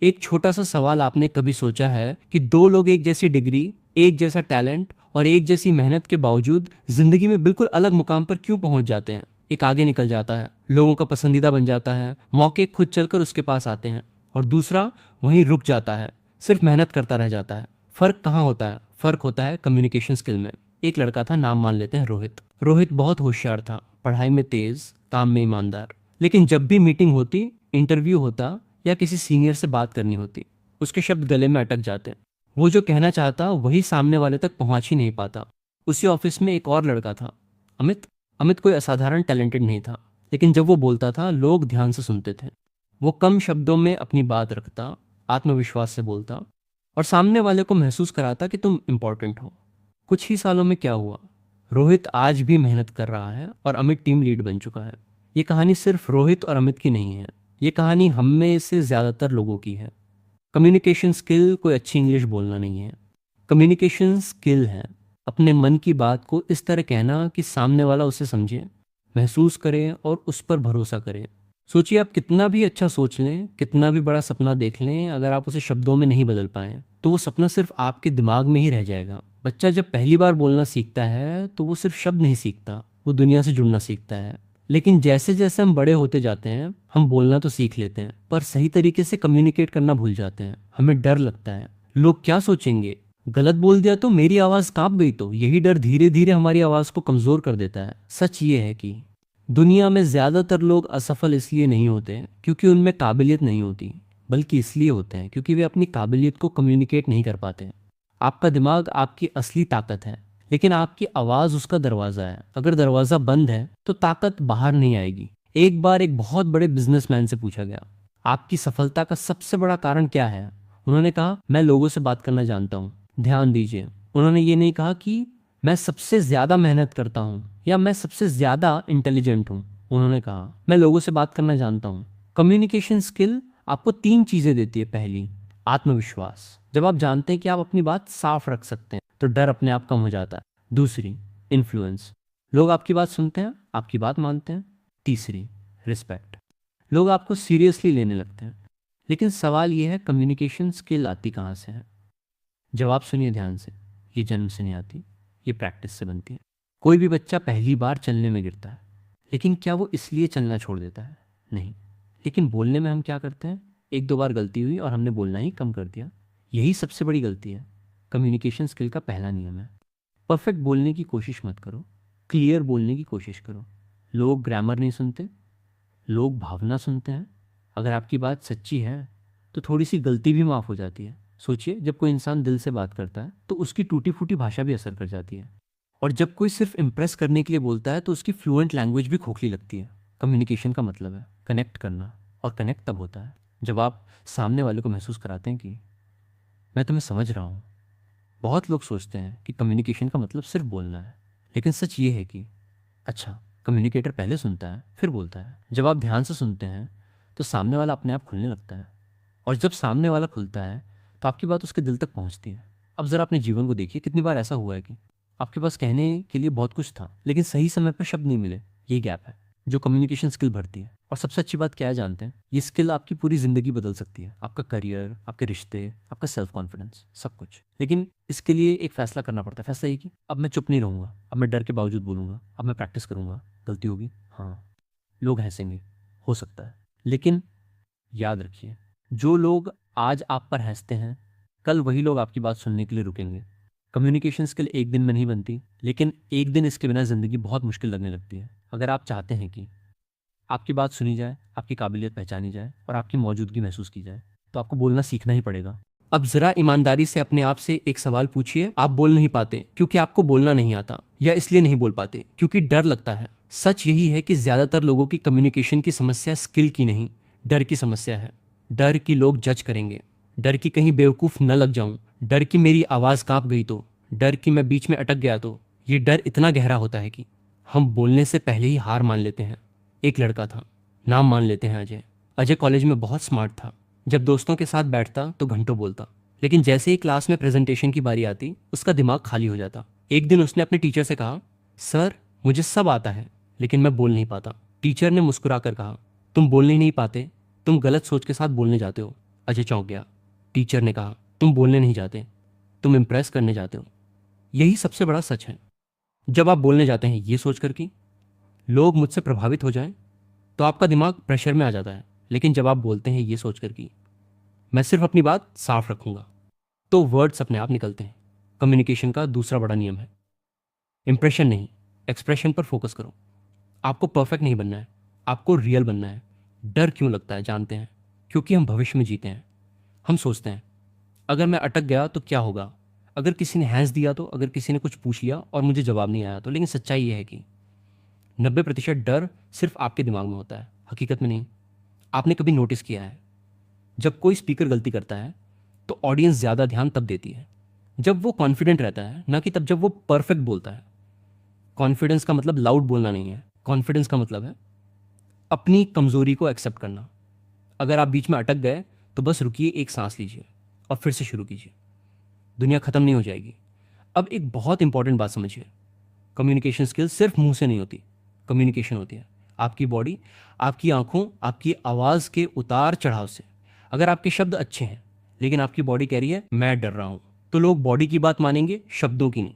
एक छोटा सा सवाल, आपने कभी सोचा है कि दो लोग एक जैसी डिग्री, एक जैसा टैलेंट और एक जैसी मेहनत के बावजूद जिंदगी में बिल्कुल अलग मुकाम पर क्यों पहुंच जाते हैं? एक आगे निकल जाता है, लोगों का पसंदीदा बन जाता है, मौके खुद चलकर उसके पास आते हैं, और दूसरा वहीं रुक जाता है, सिर्फ मेहनत करता रह जाता है। फर्क कहाँ होता है? फर्क होता है कम्युनिकेशन स्किल में। एक लड़का था, नाम मान लेते हैं रोहित। रोहित बहुत होशियार था, पढ़ाई में तेज, काम में ईमानदार। लेकिन जब भी मीटिंग होती, इंटरव्यू होता या किसी सीनियर से बात करनी होती, उसके शब्द गले में अटक जाते। वो जो कहना चाहता वही सामने वाले तक पहुंच ही नहीं पाता। उसी ऑफिस में एक और लड़का था, अमित। अमित कोई असाधारण टैलेंटेड नहीं था, लेकिन जब वो बोलता था लोग ध्यान से सुनते थे। वो कम शब्दों में अपनी बात रखता, आत्मविश्वास से बोलता और सामने वाले को महसूस कराता कि तुम इम्पोर्टेंट हो। कुछ ही सालों में क्या हुआ, रोहित आज भी मेहनत कर रहा है और अमित टीम लीड बन चुका है। ये कहानी सिर्फ रोहित और अमित की नहीं है, ये कहानी हम में से ज़्यादातर लोगों की है। कम्युनिकेशन स्किल कोई अच्छी इंग्लिश बोलना नहीं है। कम्युनिकेशन स्किल है अपने मन की बात को इस तरह कहना कि सामने वाला उसे समझे, महसूस करे और उस पर भरोसा करे। सोचिए, आप कितना भी अच्छा सोच लें, कितना भी बड़ा सपना देख लें, अगर आप उसे शब्दों में नहीं बदल पाए तो वो सपना सिर्फ आपके दिमाग में ही रह जाएगा। बच्चा जब पहली बार बोलना सीखता है तो वो सिर्फ शब्द नहीं सीखता, वो दुनिया से जुड़ना सीखता है। लेकिन जैसे जैसे हम बड़े होते जाते हैं, हम बोलना तो सीख लेते हैं, पर सही तरीके से कम्युनिकेट करना भूल जाते हैं। हमें डर लगता है, लोग क्या सोचेंगे, गलत बोल दिया तो, मेरी आवाज़ कांप गई तो। यही डर धीरे धीरे हमारी आवाज़ को कमज़ोर कर देता है। सच ये है कि दुनिया में ज़्यादातर लोग असफल इसलिए नहीं होते क्योंकि उनमें काबिलियत नहीं होती, बल्कि इसलिए होते हैं क्योंकि वे अपनी काबिलियत को कम्युनिकेट नहीं कर पाते। आपका दिमाग आपकी असली ताकत है, लेकिन आपकी आवाज़ उसका दरवाज़ा है। अगर दरवाज़ा बंद है तो ताकत बाहर नहीं आएगी। एक बार एक बहुत बड़े बिजनेसमैन से पूछा गया, आपकी सफलता का सबसे बड़ा कारण क्या है? उन्होंने कहा, मैं लोगों से बात करना जानता हूँ। ध्यान दीजिए, उन्होंने ये नहीं कहा कि मैं सबसे ज़्यादा मेहनत करता हूँ या मैं सबसे ज़्यादा इंटेलिजेंट हूँ। उन्होंने कहा, मैं लोगों से बात करना जानता हूँ। कम्युनिकेशन स्किल आपको तीन चीज़ें देती है। पहली, आत्मविश्वास। जब आप जानते हैं कि आप अपनी बात साफ रख सकते हैं तो डर अपने आप कम हो जाता है। दूसरी, इन्फ्लुएंस। लोग आपकी बात सुनते हैं, आपकी बात मानते हैं। तीसरी, रिस्पेक्ट। लोग आपको सीरियसली लेने लगते हैं। लेकिन सवाल यह है, कम्युनिकेशन स्किल आती कहाँ से है? जवाब सुनिए ध्यान से। ये जन्म से नहीं आती, ये प्रैक्टिस से बनती है। कोई भी बच्चा पहली बार चलने में गिरता है, लेकिन क्या वो इसलिए चलना छोड़ देता है? नहीं। लेकिन बोलने में हम क्या करते हैं? एक दो बार गलती हुई और हमने बोलना ही कम कर दिया। यही सबसे बड़ी गलती है। कम्युनिकेशन स्किल का पहला नियम है, परफेक्ट बोलने की कोशिश मत करो, क्लियर बोलने की कोशिश करो। लोग ग्रामर नहीं सुनते, लोग भावना सुनते हैं। अगर आपकी बात सच्ची है तो थोड़ी सी गलती भी माफ़ हो जाती है। सोचिए, जब कोई इंसान दिल से बात करता है तो उसकी टूटी फूटी भाषा भी असर कर जाती है, और जब कोई सिर्फ इम्प्रेस करने के लिए बोलता है तो उसकी फ्लुएंट लैंग्वेज भी खोखली लगती है। कम्युनिकेशन का मतलब है कनेक्ट करना, और कनेक्ट तब होता है जब आप सामने वाले को महसूस कराते हैं कि मैं तुम्हें समझ रहा हूँ। बहुत लोग सोचते हैं कि कम्युनिकेशन का मतलब सिर्फ बोलना है, लेकिन सच ये है कि अच्छा, कम्युनिकेटर पहले सुनता है फिर बोलता है। जब आप ध्यान से सुनते हैं तो सामने वाला अपने आप खुलने लगता है, और जब सामने वाला खुलता है तो आपकी बात उसके दिल तक पहुंचती है। अब ज़रा अपने जीवन को देखिए, कितनी बार ऐसा हुआ है कि आपके पास कहने के लिए बहुत कुछ था, लेकिन सही समय पर शब्द नहीं मिले। ये गैप है जो कम्युनिकेशन स्किल भरती है। और सबसे अच्छी बात क्या है जानते हैं? ये स्किल आपकी पूरी ज़िंदगी बदल सकती है, आपका करियर, आपके रिश्ते, आपका सेल्फ कॉन्फिडेंस, सब कुछ। लेकिन इसके लिए एक फ़ैसला करना पड़ता है। फैसला ये कि अब मैं चुप नहीं रहूँगा, अब मैं डर के बावजूद बोलूँगा, अब मैं प्रैक्टिस करूँगा। गलती होगी, हाँ, लोग हंसेंगे, हो सकता है, लेकिन याद रखिए, जो लोग आज आप पर हंसते हैं, कल वही लोग आपकी बात सुनने के लिए रुकेंगे। कम्युनिकेशन स्किल एक दिन में नहीं बनती, लेकिन एक दिन इसके बिना ज़िंदगी बहुत मुश्किल लगने लगती है। अगर आप चाहते हैं कि आपकी बात सुनी जाए, आपकी काबिलियत पहचानी जाए और आपकी मौजूदगी महसूस की जाए, तो आपको बोलना सीखना ही पड़ेगा। अब ज़रा ईमानदारी से अपने आप से एक सवाल पूछिए, आप बोल नहीं पाते क्योंकि आपको बोलना नहीं आता, या इसलिए नहीं बोल पाते क्योंकि डर लगता है? सच यही है कि ज़्यादातर लोगों की कम्युनिकेशन की समस्या स्किल की नहीं, डर की समस्या है। डर कि लोग जज करेंगे, डर कि कहीं बेवकूफ़ न लग जाऊं, डर कि मेरी आवाज़ कांप गई तो, डर कि मैं बीच में अटक गया तो। ये डर इतना गहरा होता है कि हम बोलने से पहले ही हार मान लेते हैं। एक लड़का था, नाम मान लेते हैं अजय। अजय कॉलेज में बहुत स्मार्ट था। जब दोस्तों के साथ बैठता तो घंटों बोलता, लेकिन जैसे ही क्लास में प्रेजेंटेशन की बारी आती उसका दिमाग खाली हो जाता। एक दिन उसने अपने टीचर से कहा, सर मुझे सब आता है लेकिन मैं बोल नहीं पाता। टीचर ने मुस्कुरा कर कहा, तुम बोल नहीं पाते, तुम गलत सोच के साथ बोलने जाते हो। अजय चौंक गया। टीचर ने कहा, तुम बोलने नहीं जाते, तुम इम्प्रेस करने जाते हो। यही सबसे बड़ा सच है। जब आप बोलने जाते हैं ये सोचकर कि लोग मुझसे प्रभावित हो जाएं, तो आपका दिमाग प्रेशर में आ जाता है। लेकिन जब आप बोलते हैं ये सोचकर कि मैं सिर्फ अपनी बात साफ रखूंगा, तो वर्ड्स अपने आप निकलते हैं। कम्युनिकेशन का दूसरा बड़ा नियम है, इंप्रेशन नहीं, एक्सप्रेशन पर फोकस करो। आपको परफेक्ट नहीं बनना है, आपको रियल बनना है। डर क्यों लगता है जानते हैं? क्योंकि हम भविष्य में जीते हैं। हम सोचते हैं अगर मैं अटक गया तो क्या होगा, अगर किसी ने हैंस दिया तो, अगर किसी ने कुछ पूछ लिया और मुझे जवाब नहीं आया तो। लेकिन सच्चाई यह है कि 90% डर सिर्फ आपके दिमाग में होता है, हकीकत में नहीं। आपने कभी नोटिस किया है जब कोई स्पीकर गलती करता है तो ऑडियंस ज़्यादा ध्यान तब देती है जब वो कॉन्फिडेंट रहता है, ना कि तब जब वो परफेक्ट बोलता है। कॉन्फिडेंस का मतलब लाउड बोलना नहीं है, कॉन्फिडेंस का मतलब है अपनी कमजोरी को एक्सेप्ट करना। अगर आप बीच में अटक गए तो बस रुकिए, एक सांस लीजिए और फिर से शुरू कीजिए। दुनिया खत्म नहीं हो जाएगी। अब एक बहुत इंपॉर्टेंट बात समझिए, कम्युनिकेशन स्किल्स सिर्फ मुंह से नहीं होती। कम्युनिकेशन होती है आपकी बॉडी, आपकी आंखों, आपकी आवाज़ के उतार चढ़ाव से। अगर आपके शब्द अच्छे हैं लेकिन आपकी बॉडी कह रही है मैं डर रहा हूं, तो लोग बॉडी की बात मानेंगे, शब्दों की नहीं।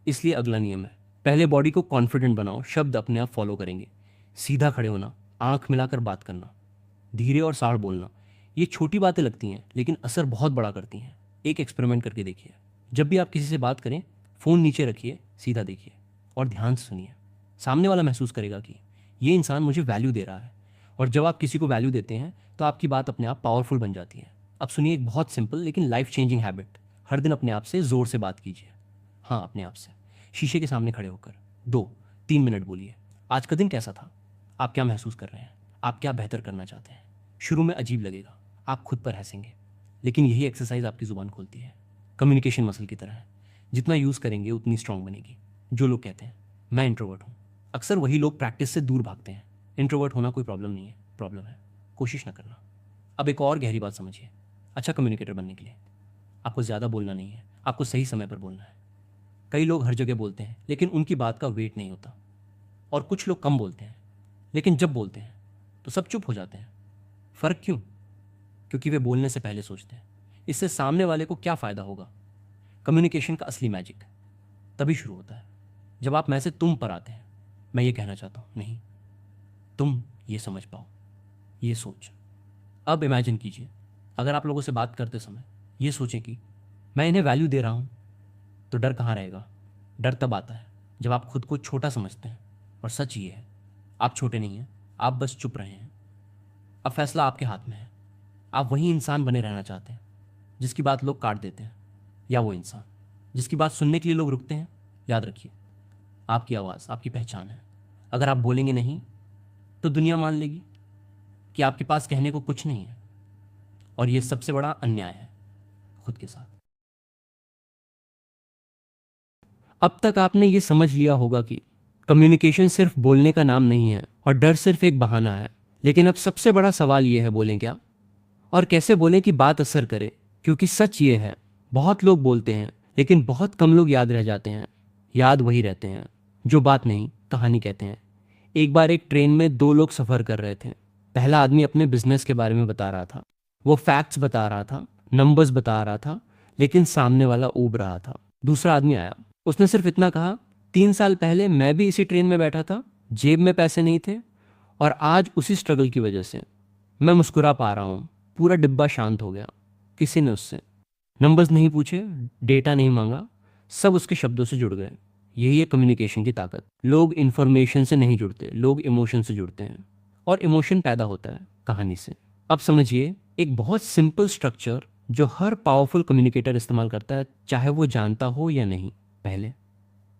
इसलिए अगला नियम है, पहले बॉडी को कॉन्फिडेंट बनाओ, शब्द अपने आप फॉलो करेंगे। सीधा खड़े होना, आंख मिलाकर बात करना, धीरे और साड़ बोलना। ये छोटी बातें लगती हैं लेकिन असर बहुत बड़ा करती हैं। एक एक्सपेरिमेंट करके देखिए, जब भी आप किसी से बात करें, फ़ोन नीचे रखिए, सीधा देखिए और ध्यान से सुनिए। सामने वाला महसूस करेगा कि ये इंसान मुझे वैल्यू दे रहा है। और जब आप किसी को वैल्यू देते हैं तो आपकी बात अपने आप पावरफुल बन जाती है। अब सुनिए एक बहुत सिंपल लेकिन लाइफ चेंजिंग हैबिट। हर दिन अपने आप से ज़ोर से बात कीजिए। हाँ, अपने आप से शीशे के सामने खड़े होकर 2-3 मिनट बोलिए, आज का दिन कैसा था, आप क्या महसूस कर रहे हैं, आप क्या बेहतर करना चाहते हैं। शुरू में अजीब लगेगा, आप खुद पर हंसेंगे, लेकिन यही एक्सरसाइज आपकी ज़ुबान खोलती है। कम्युनिकेशन मसल की तरह है, जितना यूज़ करेंगे उतनी स्ट्रांग बनेगी। जो लोग कहते हैं मैं इंट्रोवर्ट हूँ, अक्सर वही लोग प्रैक्टिस से दूर भागते हैं। इंट्रोवर्ट होना कोई प्रॉब्लम नहीं है, प्रॉब्लम है कोशिश ना करना। अब एक और गहरी बात समझिए, अच्छा कम्युनिकेटर बनने के लिए आपको ज़्यादा बोलना नहीं है, आपको सही समय पर बोलना है। कई लोग हर जगह बोलते हैं लेकिन उनकी बात का वेट नहीं होता। और कुछ लोग कम बोलते हैं लेकिन जब बोलते हैं तो सब चुप हो जाते हैं। फ़र्क क्यों? क्योंकि वे बोलने से पहले सोचते हैं इससे सामने वाले को क्या फ़ायदा होगा। कम्युनिकेशन का असली मैजिक तभी शुरू होता है जब आप मैं से तुम पर आते हैं। मैं ये कहना चाहता हूँ, नहीं, तुम ये समझ पाओ, ये सोच। अब इमेजिन कीजिए, अगर आप लोगों से बात करते समय ये सोचें कि मैं इन्हें वैल्यू दे रहा हूँ, तो डर कहाँ रहेगा? डर तब आता है जब आप खुद को छोटा समझते हैं। और सच ये है, आप छोटे नहीं हैं, आप बस चुप रहे हैं। अब फैसला आपके हाथ में है। आप वही इंसान बने रहना चाहते हैं जिसकी बात लोग काट देते हैं, या वो इंसान जिसकी बात सुनने के लिए लोग रुकते हैं। याद रखिए, आपकी आवाज़ आपकी पहचान है। अगर आप बोलेंगे नहीं तो दुनिया मान लेगी कि आपके पास कहने को कुछ नहीं है। और ये सबसे बड़ा अन्याय है खुद के साथ। अब तक आपने ये समझ लिया होगा कि कम्युनिकेशन सिर्फ बोलने का नाम नहीं है और डर सिर्फ एक बहाना है। लेकिन अब सबसे बड़ा सवाल ये है, बोलें क्या और कैसे बोलें कि बात असर करे। क्योंकि सच ये है, बहुत लोग बोलते हैं लेकिन बहुत कम लोग याद रह जाते हैं। याद वही रहते हैं जो बात नहीं कहानी कहते हैं। एक बार एक ट्रेन में 2 लोग सफ़र कर रहे थे। पहला आदमी अपने बिजनेस के बारे में बता रहा था, वो फैक्ट्स बता रहा था, नंबर्स बता रहा था, लेकिन सामने वाला ऊब रहा था। दूसरा आदमी आया, उसने सिर्फ इतना कहा, 3 साल पहले मैं भी इसी ट्रेन में बैठा था, जेब में पैसे नहीं थे और आज उसी स्ट्रगल की वजह से मैं मुस्कुरा पा रहा हूँ। पूरा डिब्बा शांत हो गया। किसी ने उससे नंबर्स नहीं पूछे, डेटा नहीं मांगा, सब उसके शब्दों से जुड़ गए। यही है कम्युनिकेशन की ताकत। लोग इन्फॉर्मेशन से नहीं जुड़ते, लोग इमोशन से जुड़ते हैं। और इमोशन पैदा होता है कहानी से। अब समझिए एक बहुत सिंपल स्ट्रक्चर जो हर पावरफुल कम्युनिकेटर इस्तेमाल करता है, चाहे वो जानता हो या नहीं। पहले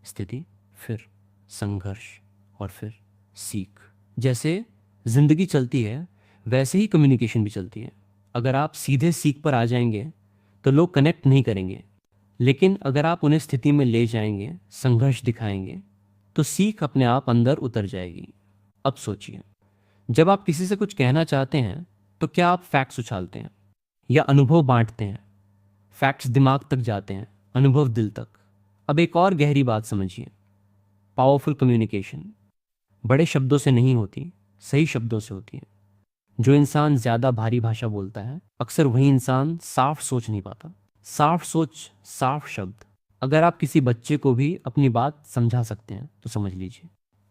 स्थिति, फिर संघर्ष और फिर सीख। जैसे जिंदगी चलती है वैसे ही कम्युनिकेशन भी चलती है। अगर आप सीधे सीख पर आ जाएंगे तो लोग कनेक्ट नहीं करेंगे, लेकिन अगर आप उन्हें स्थिति में ले जाएंगे, संघर्ष दिखाएंगे, तो सीख अपने आप अंदर उतर जाएगी। अब सोचिए, जब आप किसी से कुछ कहना चाहते हैं तो क्या आप फैक्ट्स उछालते हैं या अनुभव बांटते हैं? फैक्ट्स दिमाग तक जाते हैं, अनुभव दिल तक। अब एक और गहरी बात समझिए, पावरफुल कम्युनिकेशन बड़े शब्दों से नहीं होती, सही शब्दों से होती है। जो इंसान ज्यादा भारी भाषा बोलता है अक्सर वही इंसान साफ सोच नहीं पाता। साफ सोच, साफ शब्द। अगर आप किसी बच्चे को भी अपनी बात समझा सकते हैं तो समझ लीजिए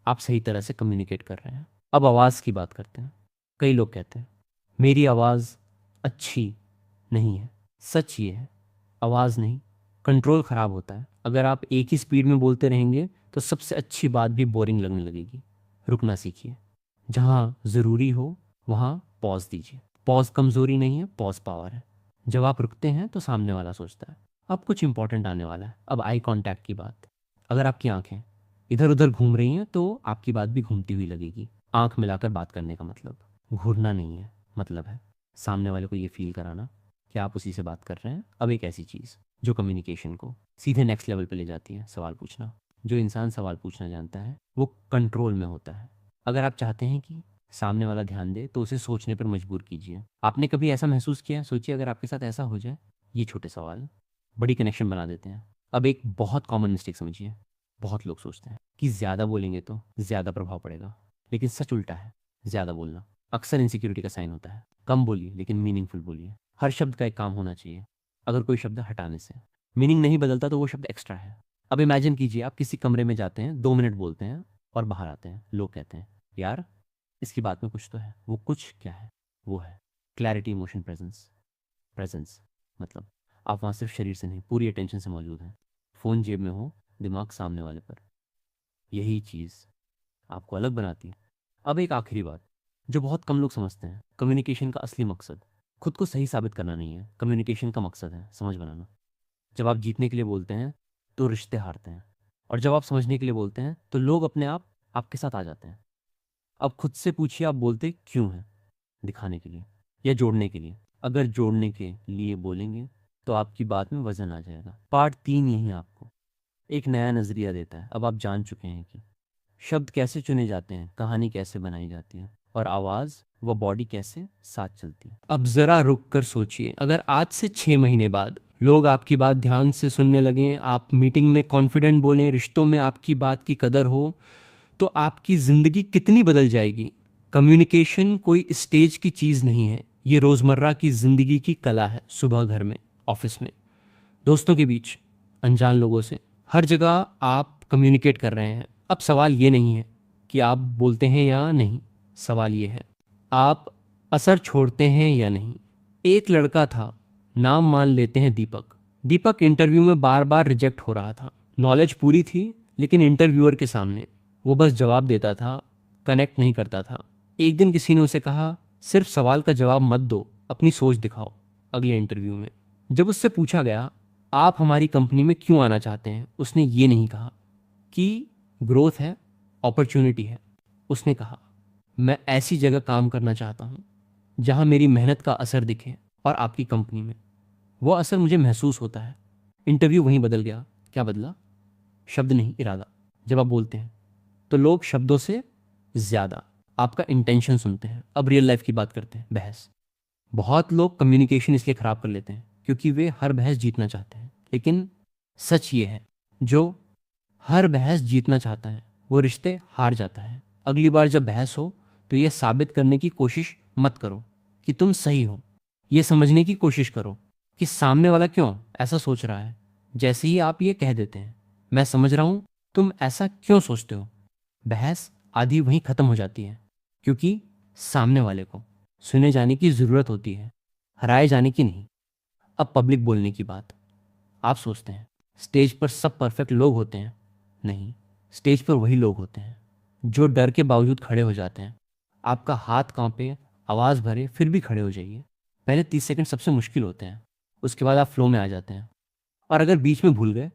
आप सही तरह से कम्युनिकेट कर रहे हैं। अब आवाज़ की बात करते हैं। कई लोग कहते हैं मेरी आवाज़ अच्छी नहीं है। सच ये है, आवाज़ नहीं, कंट्रोल ख़राब होता है। अगर आप एक ही स्पीड में बोलते रहेंगे तो सबसे अच्छी बात भी बोरिंग लगने लगेगी। रुकना सीखिए। जहाँ ज़रूरी हो वहाँ पॉज दीजिए। पॉज कमज़ोरी नहीं है, पॉज पावर है। जब आप रुकते हैं तो सामने वाला सोचता है अब कुछ इंपॉर्टेंट आने वाला है। अब आई कांटेक्ट की बात। अगर आपकी आंखें इधर उधर घूम रही हैं तो आपकी बात भी घूमती हुई लगेगी। आंख मिलाकर बात करने का मतलब घूरना नहीं है, मतलब है सामने वाले को ये फील कराना कि आप उसी से बात कर रहे हैं। अब एक ऐसी चीज़ जो कम्युनिकेशन को सीधे नेक्स्ट लेवल पे ले जाती है, सवाल पूछना। जो इंसान सवाल पूछना जानता है वो कंट्रोल में होता है। अगर आप चाहते हैं कि सामने वाला ध्यान दे तो उसे सोचने पर मजबूर कीजिए। आपने कभी ऐसा महसूस किया? सोचिए अगर आपके साथ ऐसा हो जाए। ये छोटे सवाल बड़ी कनेक्शन बना देते हैं। अब एक बहुत कॉमन मिस्टेक समझिए। बहुत लोग सोचते हैं कि ज़्यादा बोलेंगे तो ज़्यादा प्रभाव पड़ेगा, लेकिन सच उल्टा है। ज़्यादा बोलना अक्सर इनसिक्योरिटी का साइन होता है। कम बोलिए लेकिन मीनिंगफुल बोलिए। हर शब्द का एक काम होना चाहिए। अगर कोई शब्द हटाने से मीनिंग नहीं बदलता तो वो शब्द एक्स्ट्रा है। अब इमेजिन कीजिए आप किसी कमरे में जाते हैं, 2 मिनट बोलते हैं और बाहर आते हैं। लोग कहते हैं यार इसकी बात में कुछ तो है। वो कुछ क्या है? वो है क्लैरिटी, इमोशन, प्रेजेंस। प्रेजेंस मतलब आप वहाँ सिर्फ शरीर से नहीं पूरी अटेंशन से मौजूद हैं। फ़ोन जेब में हो, दिमाग सामने वाले पर। यही चीज़ आपको अलग बनाती है। अब एक आखिरी बात जो बहुत कम लोग समझते हैं। कम्युनिकेशन का असली मकसद खुद को सही साबित करना नहीं है। कम्युनिकेशन का मकसद है समझ बनाना। जब आप जीतने के लिए बोलते हैं तो रिश्ते हारते हैं, और जब आप समझने के लिए बोलते हैं तो लोग अपने आप आपके साथ आ जाते हैं। अब खुद से पूछिए आप बोलते क्यों हैं? दिखाने के लिए या जोड़ने के लिए? अगर जोड़ने के लिए बोलेंगे तो आपकी बात में वजन आ जाएगा। पार्ट 3 यही आपको एक नया नज़रिया देता है। अब आप जान चुके हैं कि शब्द कैसे चुने जाते हैं, कहानी कैसे बनाई जाती है, और आवाज़ व बॉडी कैसे साथ चलती है। अब ज़रा रुक कर सोचिए, अगर आज से 6 महीने बाद लोग आपकी बात ध्यान से सुनने लगें, आप मीटिंग में कॉन्फिडेंट बोलें, रिश्तों में आपकी बात की कदर हो, तो आपकी ज़िंदगी कितनी बदल जाएगी। कम्युनिकेशन कोई स्टेज की चीज़ नहीं है, ये रोज़मर्रा की ज़िंदगी की कला है। सुबह घर में, ऑफिस में, दोस्तों के बीच, अनजान लोगों से, हर जगह आप कम्युनिकेट कर रहे हैं। अब सवाल ये नहीं है कि आप बोलते हैं या नहीं, सवाल ये है आप असर छोड़ते हैं या नहीं। एक लड़का था, नाम मान लेते हैं दीपक। दीपक इंटरव्यू में बार बार रिजेक्ट हो रहा था। नॉलेज पूरी थी लेकिन इंटरव्यूअर के सामने वो बस जवाब देता था, कनेक्ट नहीं करता था। एक दिन किसी ने उसे कहा सिर्फ सवाल का जवाब मत दो, अपनी सोच दिखाओ। अगले इंटरव्यू में जब उससे पूछा गया आप हमारी कंपनी में क्यों आना चाहते हैं, उसने ये नहीं कहा कि ग्रोथ है, अपॉर्चुनिटी है। उसने कहा मैं ऐसी जगह काम करना चाहता हूँ जहाँ मेरी मेहनत का असर दिखे, और आपकी कंपनी में वो असर मुझे महसूस होता है। इंटरव्यू वहीं बदल गया। क्या बदला? शब्द नहीं, इरादा। जब आप बोलते हैं तो लोग शब्दों से ज़्यादा आपका इंटेंशन सुनते हैं। अब रियल लाइफ की बात करते हैं। बहस। बहुत लोग कम्युनिकेशन इसलिए ख़राब कर लेते हैं क्योंकि वे हर बहस जीतना चाहते हैं। लेकिन सच ये है जो हर बहस जीतना चाहता है वो रिश्ते हार जाता है। अगली बार जब बहस हो तो ये साबित करने की कोशिश मत करो कि तुम सही हो। ये समझने की कोशिश करो कि सामने वाला क्यों ऐसा सोच रहा है। जैसे ही आप ये कह देते हैं मैं समझ रहा हूँ तुम ऐसा क्यों सोचते हो, बहस आधी वहीं ख़त्म हो जाती है। क्योंकि सामने वाले को सुने जाने की ज़रूरत होती है, हराए जाने की नहीं। अब पब्लिक बोलने की बात। आप सोचते हैं स्टेज पर सब परफेक्ट लोग होते हैं। नहीं, स्टेज पर वही लोग होते हैं जो डर के बावजूद खड़े हो जाते हैं। आपका हाथ कांपे, आवाज़ भरे, फिर भी खड़े हो जाइए। पहले 30 सेकंड सबसे मुश्किल होते हैं, उसके बाद आप फ्लो में आ जाते हैं। और अगर बीच में भूल गए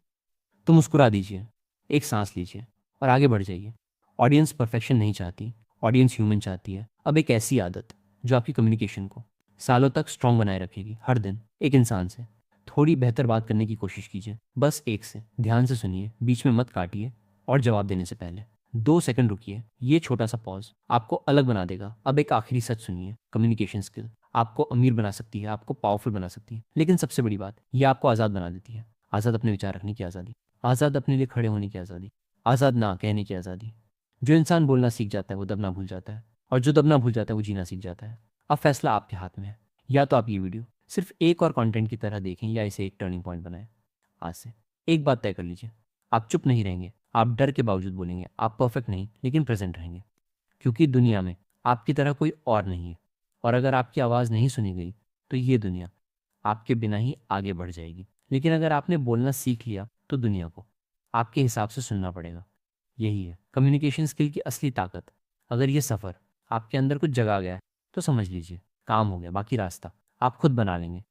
तो मुस्कुरा दीजिए, एक सांस लीजिए और आगे बढ़ जाइए। ऑडियंस परफेक्शन नहीं चाहती, ऑडियंस ह्यूमन चाहती है। अब एक ऐसी आदत जो आपकी कम्युनिकेशन को सालों तक स्ट्रांग बनाए रखेगी। हर दिन एक इंसान से थोड़ी बेहतर बात करने की कोशिश कीजिए। बस एक से ध्यान से सुनिए, बीच में मत काटिए, और जवाब देने से पहले 2 सेकंड रुकिए। ये छोटा सा पॉज आपको अलग बना देगा। अब एक आखिरी सच सुनिए। कम्युनिकेशन स्किल आपको अमीर बना सकती है, आपको पावरफुल बना सकती है, लेकिन सबसे बड़ी बात ये आपको आज़ाद बना देती है। आज़ाद अपने विचार रखने की आज़ादी, आज़ाद अपने लिए खड़े होने की आज़ादी, आज़ाद ना कहने की आज़ादी। जो इंसान बोलना सीख जाता है वो दबना भूल जाता है, और जो दबना भूल जाता है वो जीना सीख जाता है। अब फैसला आपके हाथ में है। या तो आप ये वीडियो सिर्फ एक और कंटेंट की तरह देखें या इसे एक टर्निंग पॉइंट बनाएं। आज से एक बात तय कर लीजिए, आप चुप नहीं रहेंगे, आप डर के बावजूद बोलेंगे, आप परफेक्ट नहीं लेकिन प्रेजेंट रहेंगे। क्योंकि दुनिया में आपकी तरह कोई और नहीं है, और अगर आपकी आवाज़ नहीं सुनी गई तो ये दुनिया आपके बिना ही आगे बढ़ जाएगी। लेकिन अगर आपने बोलना सीख लिया तो दुनिया को आपके हिसाब से सुनना पड़ेगा। यही है कम्युनिकेशन स्किल की असली ताकत। अगर ये सफ़र आपके अंदर कुछ जगा गया है तो समझ लीजिए काम हो गया, बाकी रास्ता आप खुद बना लेंगे।